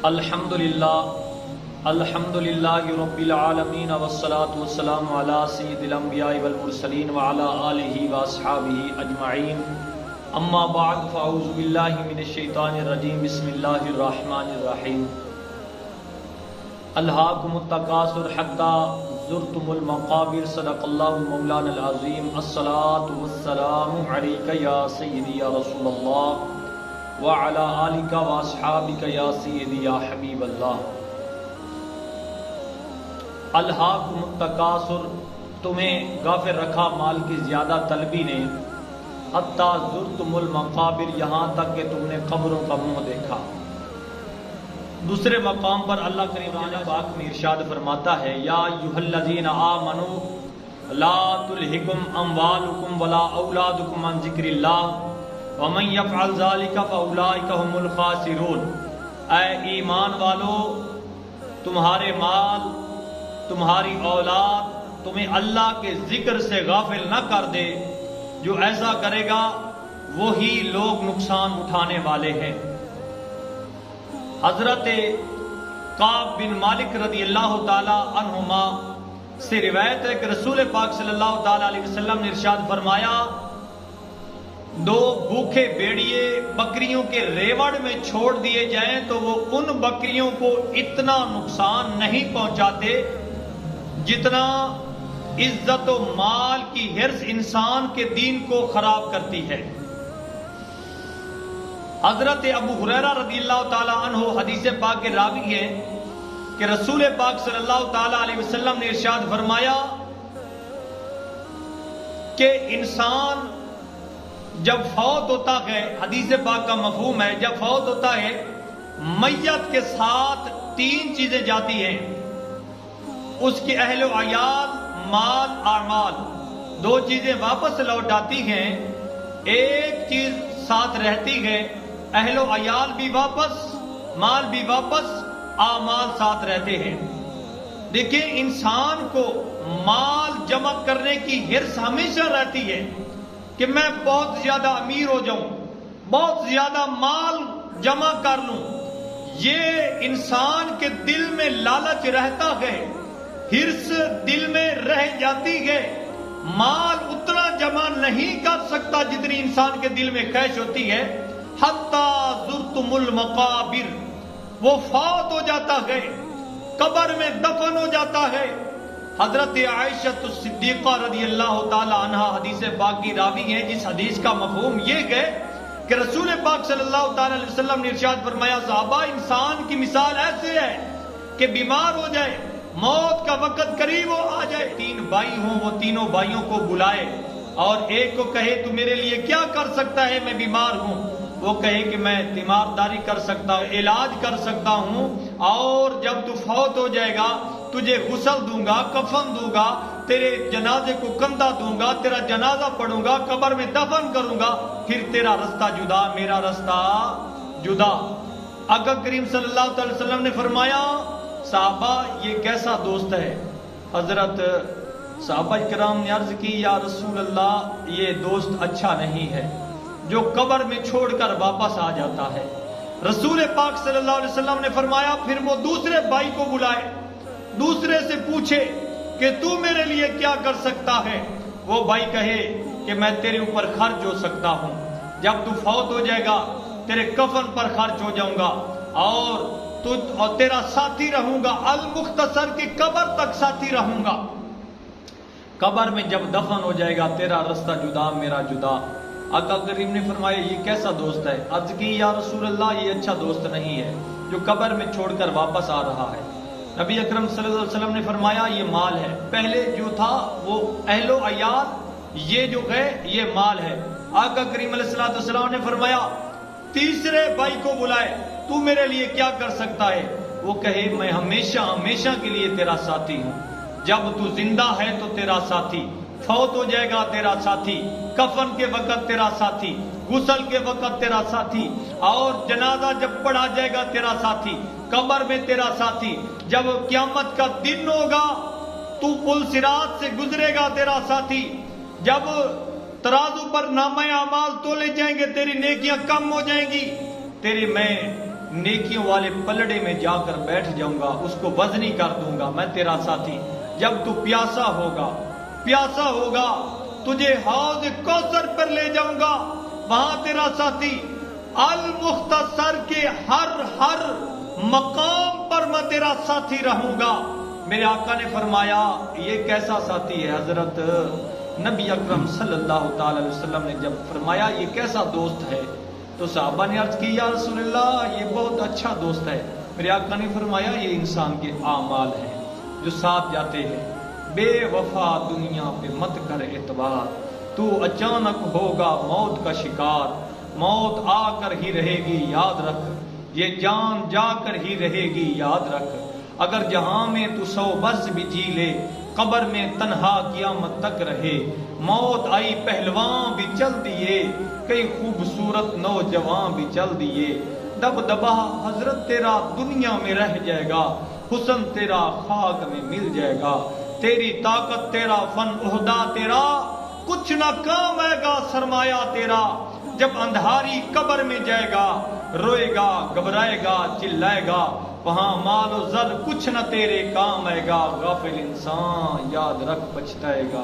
الحمدللہ رب العالمین والصلاة والسلام علی سید الانبیاء والمرسلین وعلی آلہ واصحابہ اجمعین اما بعد فاعوذ باللہ من الشیطان الرجیم بسم اللہ الرحمن الرحیم الہاکم التکاثر حتی زرتم المقابر صدق اللہ مولانا العظیم الصلاة والسلام علیک یا سیدی یا رسول اللہ وعلی آلک واصحابک یا سیدی یا حبیب اللہ۔ الہاکم التکاثر، تمہیں غافل رکھا مال کی زیادہ طلبی نے، حتی زرتم المقابر، یہاں تک کہ تم نے قبروں کا منہ دیکھا۔ دوسرے مقام پر اللہ کریم پاک میں ارشاد فرماتا ہے یا ایھا الذین آمنوا لا تلھکم اموالکم ولا اولادکم عن ذکر اللہ ومن یفعل ذلک فاولئک هم الخاسرون۔ اے ایمان والو، تمہارے مال، تمہاری اولاد تمہیں اللہ کے ذکر سے غافل نہ کر دے، جو ایسا کرے گا وہی لوگ نقصان اٹھانے والے ہیں۔ حضرت کعب بن مالک رضی اللہ تعالی عنہما سے روایت ہے کہ رسول پاک صلی اللہ تعالی علیہ وسلم نے ارشاد فرمایا، دو بھوکے بھیڑیے بکریوں کے ریوڑ میں چھوڑ دیے جائیں تو وہ ان بکریوں کو اتنا نقصان نہیں پہنچاتے جتنا عزت و مال کی حرص انسان کے دین کو خراب کرتی ہے۔ حضرت ابو ہریرہ رضی اللہ تعالی عنہ حدیث پاک کے راوی ہیں کہ رسول پاک صلی اللہ تعالی علیہ وسلم نے ارشاد فرمایا کہ انسان جب فوت ہوتا ہے، حدیث پاک کا مفہوم ہے، جب فوت ہوتا ہے میت کے ساتھ تین چیزیں جاتی ہیں، اس کے اہل و عیال، مال، اعمال، دو چیزیں واپس لوٹ آتی ہیں، ایک چیز ساتھ رہتی ہے، اہل و عیال بھی واپس، مال بھی واپس، اعمال ساتھ رہتے ہیں۔ دیکھیں، انسان کو مال جمع کرنے کی حرص ہمیشہ رہتی ہے کہ میں بہت زیادہ امیر ہو جاؤں، بہت زیادہ مال جمع کر لوں۔ یہ انسان کے دل میں لالچ رہتا ہے، حرص دل میں رہ جاتی ہے۔ مال اتنا جمع نہیں کر سکتا جتنی انسان کے دل میں خواہش ہوتی ہے۔ حتی زرتم المقابر، وہ فوت ہو جاتا ہے، قبر میں دفن ہو جاتا ہے۔ حضرت عائشہ الصدیقہ رضی اللہ تعالی عنہ حدیث پاک کی راوی ہیں، جس حدیث کا مفہوم یہ ہے کہ رسول پاک صلی اللہ تعالی علیہ وسلم نے ارشاد فرمایا، صحابہ، انسان کی مثال ایسے ہے کہ بیمار ہو جائے، موت کا وقت قریب ہو آ جائے، تین بھائی ہوں، وہ تینوں بھائیوں کو بلائے اور ایک کو کہے تو میرے لیے کیا کر سکتا ہے، میں بیمار ہوں، وہ کہے کہ میں تیمارداری کر سکتا ہوں، علاج کر سکتا ہوں، اور جب تو فوت ہو جائے گا تجھے غسل دوں گا، کفن دوں گا، تیرے جنازے کو کندھا دوں گا، تیرا جنازہ پڑھوں گا، قبر میں دفن کروں گا، پھر تیرا رستہ جدا، میرا رستہ جدا۔ آقا کریم صلی اللہ علیہ وسلم نے فرمایا، صحابہ یہ کیسا دوست ہے؟ حضرت صحابہ کرام نے عرض کی، یا رسول اللہ، یہ دوست اچھا نہیں ہے جو قبر میں چھوڑ کر واپس آ جاتا ہے۔ رسول پاک صلی اللہ علیہ وسلم نے فرمایا، پھر وہ دوسرے بھائی کو بلائے، دوسرے سے پوچھے کہ تو میرے لیے کیا کر سکتا ہے؟ وہ بھائی کہے کہ میں تیرے اوپر خرچ ہو سکتا ہوں، جب تو فوت ہو جائے گا تیرے کفن پر خرچ ہو جاؤں گا، اور تیرا ساتھی رہوں گا، المختصر کی قبر تک ساتھی رہوں گا۔ قبر میں جب دفن ہو جائے گا تیرا رستہ جدا، میرا جدا۔ آقا کریم نے فرمایا، یہ کیسا دوست ہے؟ عرض کی، یا رسول اللہ، یہ اچھا دوست نہیں ہے جو قبر میں چھوڑ کر واپس آ رہا ہے۔ نبی اکرم صلی اللہ علیہ وسلم نے فرمایا، یہ مال ہے، پہلے جو تھا وہ اہل و عیال، یہ جو ہے یہ مال ہے۔ آقا کریم علیہ السلام نے فرمایا، تیسرے بھائی کو بلائے، تو میرے لیے کیا کر سکتا ہے؟ وہ کہے، میں ہمیشہ ہمیشہ کے لیے تیرا ساتھی ہوں، جب تو زندہ ہے تو تیرا ساتھی، فوت ہو جائے گا تیرا ساتھی، کفن کے وقت تیرا ساتھی، غسل کے وقت تیرا ساتھی، اور جنازہ جب پڑھا جائے گا تیرا ساتھی، قبر میں تیرا ساتھی، جب قیامت کا دن ہوگا تو پل صراط سے گزرے گا تیرا ساتھی، جب ترازو پر نامہ اعمال تولے جائیں گے تیری نیکیاں کم ہو جائیں گی، تیری میں نیکیوں والے پلڑے میں جا کر بیٹھ جاؤں گا، اس کو وزنی کر دوں گا، میں تیرا ساتھی۔ جب تو پیاسا ہوگا تجھے حوض کوثر پر لے جاؤں گا، وہاں تیرا ساتھی۔ المختصر کے ہر مقام پر میں تیرا ساتھی رہوں گا۔ میرے آقا نے فرمایا یہ کیسا ساتھی ہے؟ حضرت نبی اکرم صلی اللہ تعالی علیہ وسلم نے جب فرمایا یہ کیسا دوست ہے تو صحابہ نے عرض کی یا رسول اللہ یہ بہت اچھا دوست ہے۔ میرے آقا نے فرمایا یہ انسان کے اعمال ہیں جو ساتھ جاتے ہیں۔ بے وفا دنیا پہ مت کر اعتبار، تو اچانک ہوگا موت کا شکار، موت آ کر ہی رہے گی یاد رکھ، یہ جان جا کر ہی رہے گی یاد رکھ۔ اگر جہاں میں تو 100 برس بھی جی لے، قبر میں تنہا قیامت تک رہے۔ موت آئی پہلوان بھی چل دیے، کئی خوبصورت نوجوان بھی چل دیے۔ دبدبا حضرت تیرا دنیا میں رہ جائے گا، حسن تیرا خاک میں مل جائے گا، تیری طاقت تیرا فن عہدہ تیرا کچھ نہ کام آئے گا، سرمایہ تیرا جب اندھاری قبر میں جائے گا، روئے گا گھبرائے گا چلائے گا، وہاں مال و زر کچھ نہ تیرے کام آئے گا۔ غافل انسان یاد رکھ پچھتائے گا۔